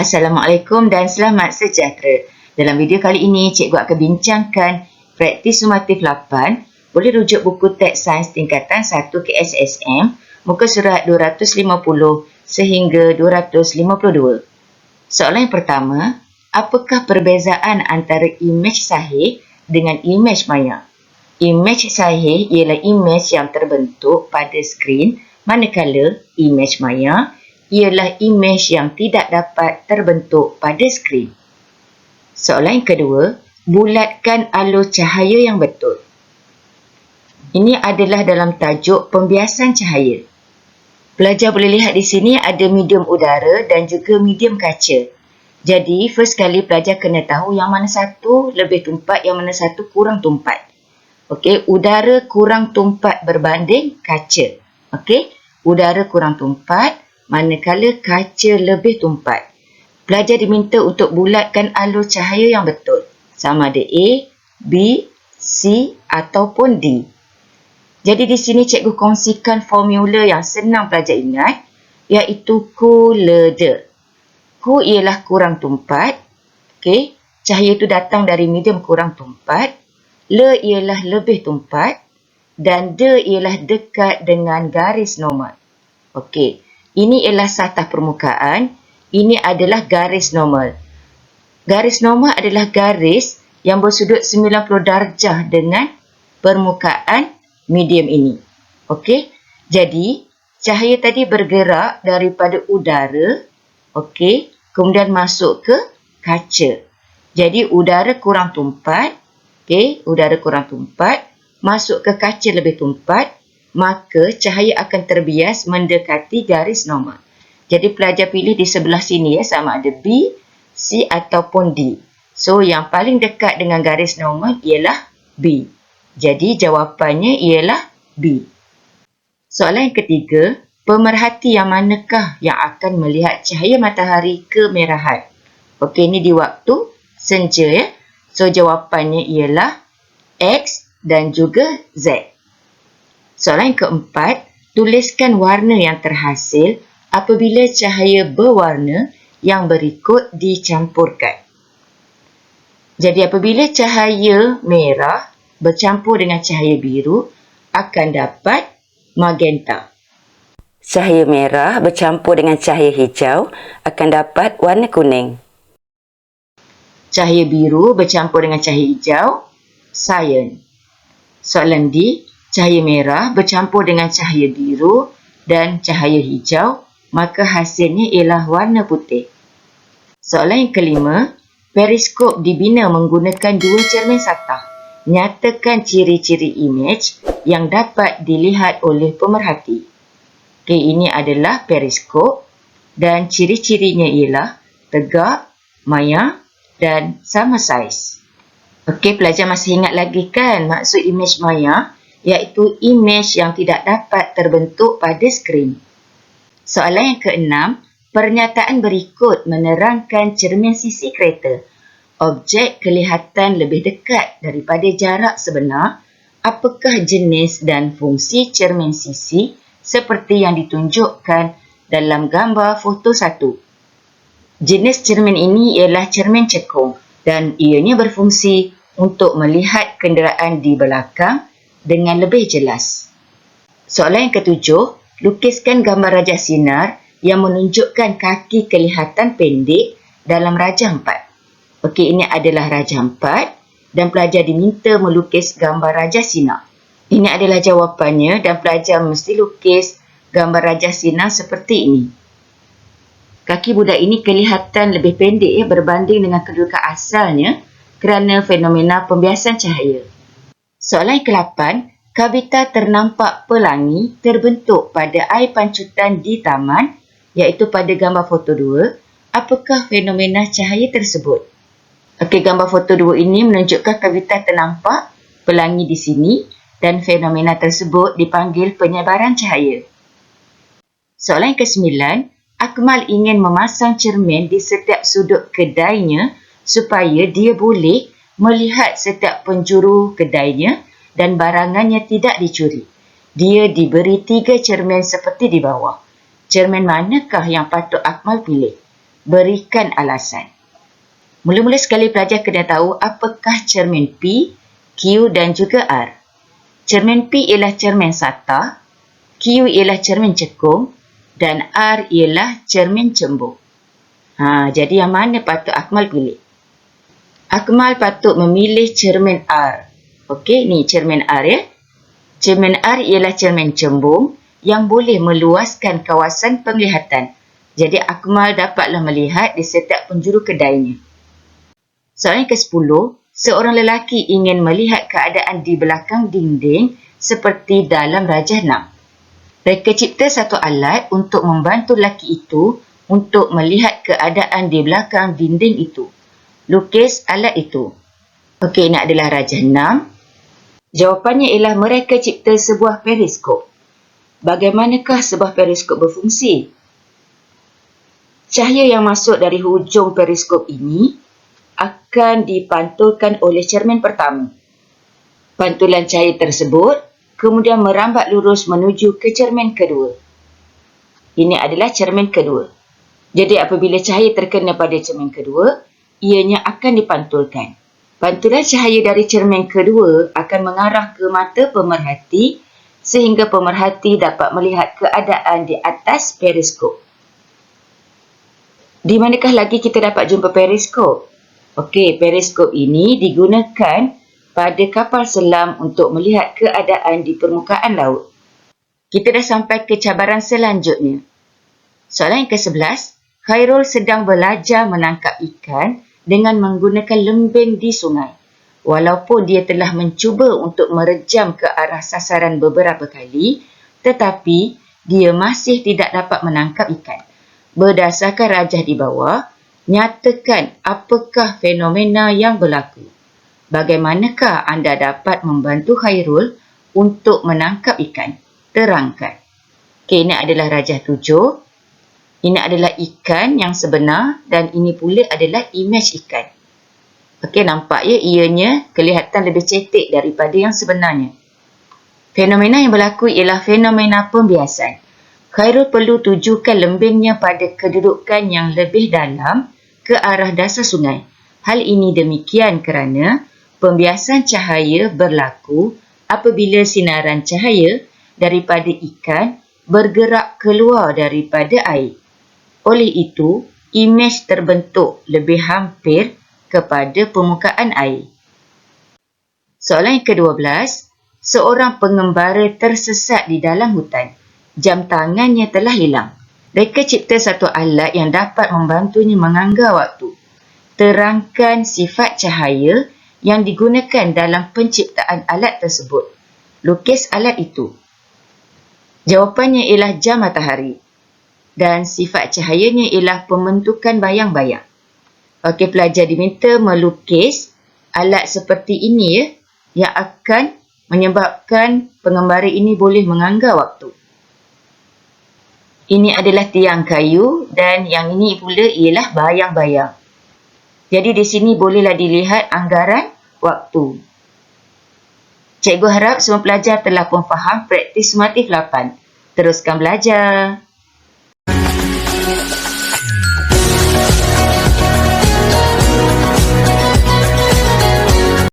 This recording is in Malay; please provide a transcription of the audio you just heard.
Assalamualaikum dan selamat sejahtera. Dalam video kali ini, cikgu akan bincangkan praktis sumatif 8. Boleh rujuk buku teks sains tingkatan 1 KSSM, muka surat 250 sehingga 252. Soalan yang pertama, apakah perbezaan antara imej sahih dengan imej maya? Imej sahih ialah imej yang terbentuk pada skrin, manakala imej maya ialah imej yang tidak dapat terbentuk pada skrin. Soalan yang kedua, bulatkan alur cahaya yang betul. Ini adalah dalam tajuk pembiasan cahaya. Pelajar boleh lihat di sini ada medium udara dan juga medium kaca. Jadi, first kali pelajar kena tahu yang mana satu lebih tumpat, yang mana satu kurang tumpat. Okey, udara kurang tumpat berbanding kaca. Okey, udara kurang tumpat, manakala kaca lebih tumpat. Pelajar diminta untuk bulatkan alur cahaya yang betul. Sama ada A, B, C ataupun D. Jadi di sini cikgu kongsikan formula yang senang pelajar ingat, iaitu Coulomb. Q ialah kurang tumpat. Okey, cahaya itu datang dari medium kurang tumpat. L ialah lebih tumpat. Dan D ialah dekat dengan garis normal. Okey. Ini ialah satah permukaan. Ini adalah garis normal. Garis normal adalah garis yang bersudut 90 darjah dengan permukaan medium ini. Okey. Jadi, cahaya tadi bergerak daripada udara, okey, kemudian masuk ke kaca. Jadi, udara kurang tumpat, okey, udara kurang tumpat, masuk ke kaca lebih tumpat, maka cahaya akan terbias mendekati garis normal. Jadi pelajar pilih di sebelah sini ya, sama ada B, C ataupun D. So yang paling dekat dengan garis normal ialah B. Jadi jawapannya ialah B. Soalan yang ketiga, pemerhati yang manakah yang akan melihat cahaya matahari kemerahan? Okey, ini di waktu senja ya. So jawapannya ialah X dan juga Z. Soalan yang keempat, tuliskan warna yang terhasil apabila cahaya berwarna yang berikut dicampurkan. Jadi apabila cahaya merah bercampur dengan cahaya biru, akan dapat magenta. Cahaya merah bercampur dengan cahaya hijau, akan dapat warna kuning. Cahaya biru bercampur dengan cahaya hijau, cyan. Soalan D, cahaya merah bercampur dengan cahaya biru dan cahaya hijau, maka hasilnya ialah warna putih. Soalan yang kelima, periskop dibina menggunakan dua cermin satah. Nyatakan ciri-ciri imej yang dapat dilihat oleh pemerhati. Okey, ini adalah periskop dan ciri-cirinya ialah tegak, maya dan sama saiz. Okey, pelajar masih ingat lagi kan maksud imej maya? Iaitu imej yang tidak dapat terbentuk pada skrin. Soalan yang keenam, pernyataan berikut menerangkan cermin sisi kereta. Objek kelihatan lebih dekat daripada jarak sebenar. Apakah jenis dan fungsi cermin sisi seperti yang ditunjukkan dalam gambar foto 1? Jenis cermin ini ialah cermin cekung dan ianya berfungsi untuk melihat kenderaan di belakang dengan lebih jelas. Soalan yang ketujuh, lukiskan gambar rajah sinar yang menunjukkan kaki kelihatan pendek dalam rajah 4. Okey, ini adalah rajah 4 dan pelajar diminta melukis gambar rajah sinar. Ini adalah jawapannya dan pelajar mesti lukis gambar rajah sinar seperti ini. Kaki budak ini kelihatan lebih pendek berbanding dengan kedudukan asalnya kerana fenomena pembiasan cahaya. Soalan yang ke-8, kabita ternampak pelangi terbentuk pada air pancutan di taman, iaitu pada gambar foto 2. Apakah fenomena cahaya tersebut? Okey, gambar foto 2 ini menunjukkan kabita ternampak pelangi di sini dan fenomena tersebut dipanggil penyebaran cahaya. Soalan yang ke-9, Akmal ingin memasang cermin di setiap sudut kedainya supaya dia boleh melihat setiap penjuru kedainya dan barangannya tidak dicuri. Dia diberi 3 cermin seperti di bawah. Cermin manakah yang patut Akmal pilih? berikan alasan. Mula-mula sekali pelajar kena tahu apakah cermin P, Q dan juga R. Cermin P ialah cermin satah, Q ialah cermin cekung dan R ialah cermin cembung. Jadi yang mana patut Akmal pilih? Akmal patut memilih cermin R. Okey, ni cermin R ya. Cermin R ialah cermin cembung yang boleh meluaskan kawasan penglihatan. Jadi Akmal dapatlah melihat di setiap penjuru kedainya. Soalan ke-10, seorang lelaki ingin melihat keadaan di belakang dinding seperti dalam Rajah 6. Reka cipta satu alat untuk membantu lelaki itu untuk melihat keadaan di belakang dinding itu. Lukis alat itu. Okey, ini adalah Rajah 6. Jawapannya ialah mereka cipta sebuah periskop. Bagaimanakah sebuah periskop berfungsi? Cahaya yang masuk dari hujung periskop ini akan dipantulkan oleh cermin pertama. Pantulan cahaya tersebut kemudian merambat lurus menuju ke cermin kedua. Ini adalah cermin kedua. Jadi apabila cahaya terkena pada cermin kedua, ianya akan dipantulkan. Pantulan cahaya dari cermin kedua akan mengarah ke mata pemerhati sehingga pemerhati dapat melihat keadaan di atas periskop. Di manakah lagi kita dapat jumpa periskop? Okey, periskop ini digunakan pada kapal selam untuk melihat keadaan di permukaan laut. Kita dah sampai ke cabaran selanjutnya. Soalan yang ke-11, Khairul sedang belajar menangkap ikan dengan menggunakan lembing di sungai. Walaupun dia telah mencuba untuk merejam ke arah sasaran beberapa kali, tetapi dia masih tidak dapat menangkap ikan. Berdasarkan rajah di bawah, nyatakan apakah fenomena yang berlaku. Bagaimanakah anda dapat membantu Khairul untuk menangkap ikan? Terangkan. Okey, ini adalah rajah 7. Ini adalah ikan yang sebenar dan ini pula adalah imej ikan. Okey, nampak ya ianya kelihatan lebih cetek daripada yang sebenarnya. Fenomena yang berlaku ialah fenomena pembiasan. Khairul perlu tujukan lembingnya pada kedudukan yang lebih dalam ke arah dasar sungai. Hal ini demikian kerana pembiasan cahaya berlaku apabila sinaran cahaya daripada ikan bergerak keluar daripada air. Oleh itu, imej terbentuk lebih hampir kepada permukaan air. Soalan yang ke-12, seorang pengembara tersesat di dalam hutan. Jam tangannya telah hilang. Reka cipta satu alat yang dapat membantunya menganggar waktu. Terangkan sifat cahaya yang digunakan dalam penciptaan alat tersebut. Lukis alat itu. Jawapannya ialah jam matahari. Dan sifat cahayanya ialah pembentukan bayang-bayang. Okey, pelajar diminta melukis alat seperti ini ya, yang akan menyebabkan pengembara ini boleh menganggar waktu. Ini adalah tiang kayu dan yang ini pula ialah bayang-bayang. Jadi di sini bolehlah dilihat anggaran waktu. Cikgu harap semua pelajar telah pun faham praktis sumatif 8. Teruskan belajar.